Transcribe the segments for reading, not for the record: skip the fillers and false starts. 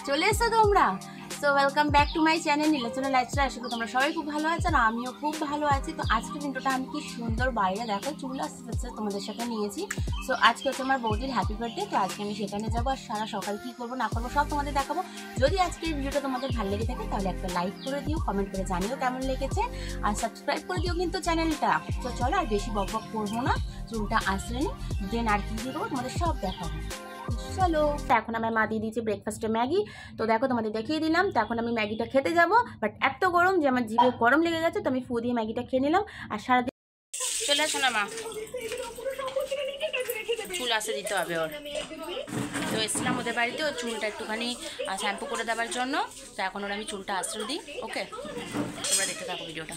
চলে এসো তোমরা। So welcome back to my channel Nilachana lifestyle. আশা করি তোমরা সবাই খুব ভালো আছো, আর আমিও খুব ভালো আছি। তো আজকের ভিডিওটা আমি কি সুন্দর বাইরে দেখো চুল আসতে তোমাদের সাথে নিয়েছি। সো আজকে হচ্ছে আমার বৌদির হ্যাপি বার্থডে, তো আজকে আমি সেখানে যাবো, আর সারা সকাল কী করবো না করবো সব তোমাদের দেখাবো। যদি আজকের ভিডিওটা তোমাদের ভালো লেগে থাকে তাহলে একটা লাইক করে দিও, কমেন্ট করে জানিও কেমন লেগেছে, আর সাবস্ক্রাইব করে দিও কিন্তু চ্যানেলটা। তো চলো আর বেশি বক বক করবো না, চুলটা আসলে নি দেন আর কি করবো তোমাদের সব দেখাবো। চলো, এখন আমার মা দিয়ে দিয়েছে ব্রেকফাস্টে ম্যাগি। তো দেখো তোমাদের দেখিয়ে দিলাম। তো এখন আমি ম্যাগিটা খেতে যাবো, বাট এত গরম যে আমার জিভে গরম লেগে গেছে, তো আমি ফু দিয়ে ম্যাগিটা খেয়ে নিলাম। আর সারাদিন চলে আসো না মা, চুল আসে দিতে হবে ওর। তো এসেছিলাম ওদের বাড়িতে ওর চুলটা একটুখানি শ্যাম্পু করে দেওয়ার জন্য। তো এখন ওর আমি চুলটা আশ্রয় দিই। ওকে, তোমরা দেখতে থাকো ভিডিওটা।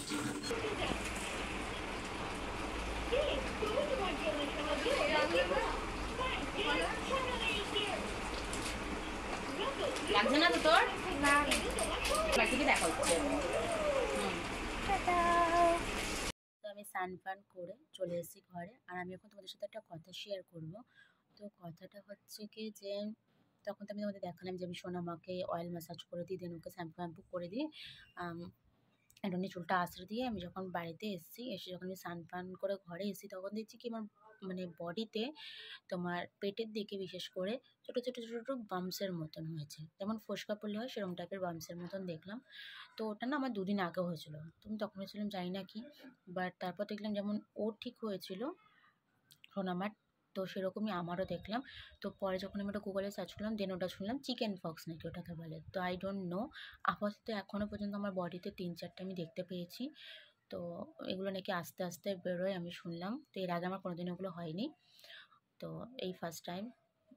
লাগছে না তো তোর? বাকিকে দেখা হচ্ছে। তো আমি স্নান ফান করে চলে এসেছি ঘরে, আর আমি এখন তোমাদের সাথে একটা কথা শেয়ার করব। তো কথাটা হচ্ছে কি যে তখন তো আমি তোমাদের দেখালাম যে আমি সোনামাকে অয়েল ম্যাসাজ করে দিই, দেন ওকে শ্যাম্পু করে দিই, একটুখানি চুলটা আঁচড়ে দিয়ে আমি যখন বাড়িতে এসে যখন আমি স্নান ফান করে ঘরে এসেছি, তখন দেখছি কি আমার মানে বডিতে তোমার পেটের দিকে বিশেষ করে ছোটো ছোটো ছোটো ছোটো বাম্পসের মতন হয়েছে, যেমন ফোসকা পড়লে হয় সেরকম টাইপের বাম্পসের মতন দেখলাম। তো ওটা না আমার 2 দিন আগেও হয়েছিল, তো আমি তখন হয়েছিলাম জানি না কি, বাট তারপর দেখলাম যেমন ও ঠিক হয়েছিল সোনামার, তো সেরকমই আমারও দেখলাম। তো পরে যখন আমি ওটা গুগলে সার্চ করলাম, দেন ওটা শুনলাম চিকেন পক্স নাকি ওটাকে বলে। তো আই ডোন্ট নো, আপাতত এখনও পর্যন্ত আমার বডিতে 3-4টা আমি দেখতে পেয়েছি। তো এগুলো নাকি আস্তে আস্তে বেরোয় আমি শুনলাম। তো এর আগে আমার কোনোদিন ওগুলো হয়নি, তো এই ফার্স্ট টাইম।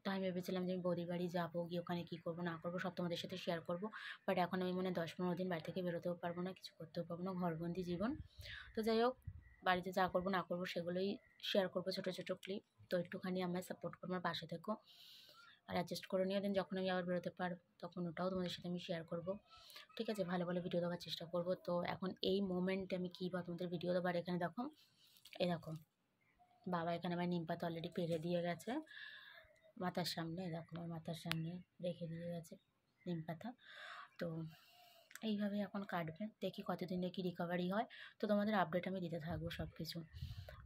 তো আমি ভেবেছিলাম যে আমি বৌদির বাড়ি যাবো, গিয়ে ওখানে কী করবো না করবো সব তোমাদের সাথে শেয়ার করবো। বাট এখন আমি মনে 10-15 দিন বাড়ি থেকে বেরোতেও পারবো না, কিছু করতেও পারবো না, ঘরবন্দি জীবন। তো যাই হোক, বাড়িতে যা করবো না করবো সেগুলোই শেয়ার করবো, ছোটো ছোটো ক্লিপ। তো একটুখানি আমায় সাপোর্ট করবো, আমার পাশে থেকো, আর অ্যাডজাস্ট করে নিও। দেন যখন আমি আবার বেরোতে পারবো তখন ওটাও তোমাদের সাথে আমি শেয়ার করবো, ঠিক আছে? ভালো ভালো ভিডিও দেওয়ার চেষ্টা করবো। তো এখন এই মোমেন্টে আমি কী বা তোমাদের ভিডিও দেবো। আর এখানে দেখো, এই দেখো বাবা এখানে আমার নিম পাতা অলরেডি পেরে দিয়ে গেছে মাথার সামনে, দেখো আমার মাথার সামনে রেখে দিয়ে গেছে নিম পাতা। তো এইভাবে এখন কাটবে, দেখি কতদিনে কি রিকভারি হয়। তো তোমাদের আপডেট আমি দিতে থাকবো সব কিছু।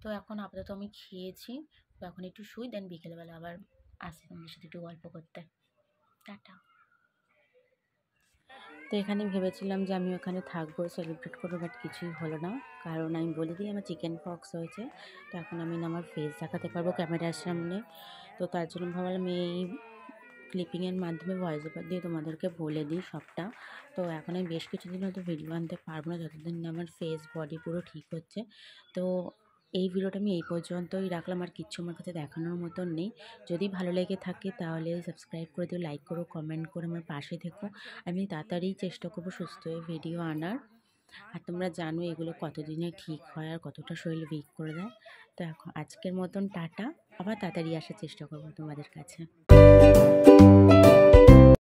তো এখন আপাতত আমি খেয়েছি, তো এখন একটু শুই, দেন বিকেলবেলা আবার আসি তোমাদের সাথে একটু গল্প করতে। টাটা। তো এখানে ভেবেছিলাম যে আমি ওখানে থাকবো, সেলিব্রেট করবো, বাট কিছুই হলো না, কারণ আমি বলে দিই আমার চিকেন পক্স হয়েছে। তো এখন আমি না আমার ফেস দেখাতে পারবো ক্যামেরার সামনে, তো তার জন্য ভাবলাম এই ক্লিপিংয়ের মাধ্যমে ভয়েস ওভার দিয়ে তোমাদেরকে বলে দিই সবটা। তো এখন আমি বেশ কিছুদিন হয়তো ভিডিও আনতে পারবো না, যতদিন না আমার ফেস বডি পুরো ঠিক হচ্ছে। তো এই ভিডিওটা আমি এই পর্যন্তই রাখলাম, আর কিচ্ছু আমার কাছে দেখানোর মতন নেই। যদি ভালো লেগে থাকে তাহলে সাবস্ক্রাইব করে দিও, লাইক করো, কমেন্ট করে আমার পাশে থেকো। আমি তাড়াতাড়ি চেষ্টা করবো সুস্থ হয়ে ভিডিও আনার। আর তোমরা জানো এগুলো কতদিনে ঠিক হয় আর কতটা শরীর উইক করে দেয়। তো এখন আজকের মতন টাটা, আবার তাড়াতাড়ি আসার চেষ্টা করবো তোমাদের কাছে।